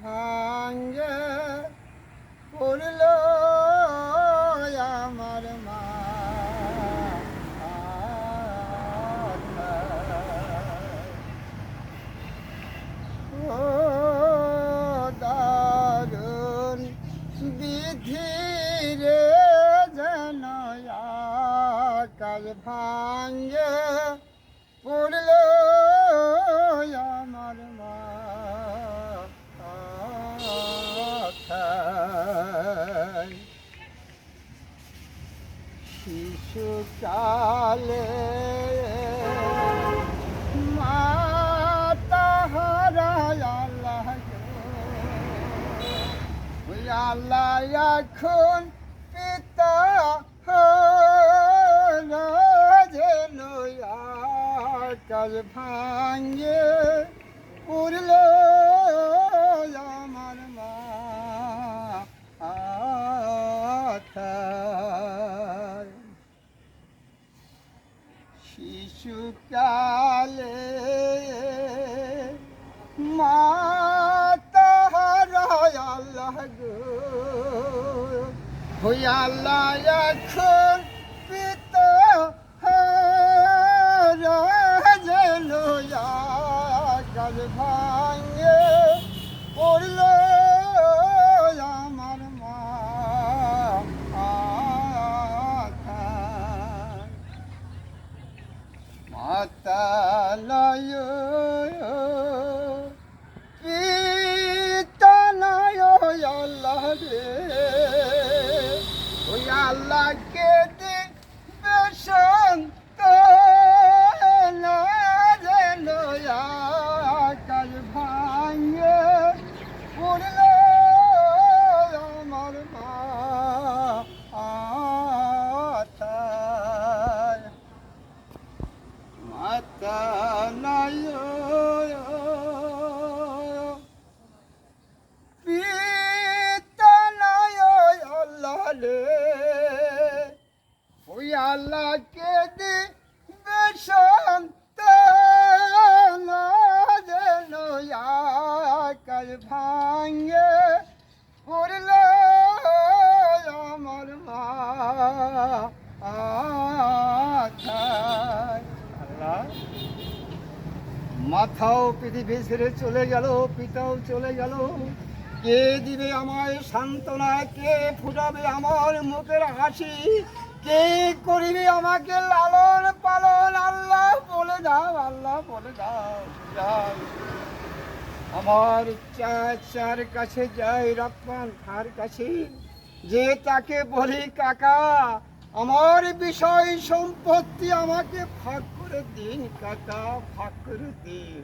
ভাঙ্গে পড়ল আমার মা ও দারুণ বিধি রে যেন আকাশ ভাঙ্গে পড়ল আমার মা শিশুকালে মাতা হারায় আল্লাহ ওই আল্লাহ এখন পিতা যেন আকাশ ভাঙ্গে উড়ল আমার মা শিশুকালে মাতা হারায় আল্লাহ গো ওই আল্লাহ এখন পিতা যেন আকাশ ভাঙ্গে পড়ল আমার মা মাতা নয় পিতা নয় আল্লাহ রে ওই আল্লাহকে দিবে সন্তান যেন আকাশ ভাঙ্গে পড়ল আমার মা মাতা নয় পিতা নয় আল্লাহ রে ওই আল্লাহকে দিবে সন্তান যেন আকাশ ভাঙ্গে পড়ল আমার মা মাথাও পৃথিবী ছেড়ে চলে গেল, পিতাও চলে গেল, কে দিবে আমায় সান্ত্বনা, কে ফুটাবে আমার মুখের হাসি, কে করিবে আমাকে লালন পালন? আল্লাহ বলে দাও, আল্লাহ বলে দাও। যাই আমার চাচার কাছে যাই, রহমান খার কাছে, যে তাকে বলি কাকা আমার বিষয় সম্পত্তি আমাকে ভাগ করে দিন, কাকা ভাগ করে দিন।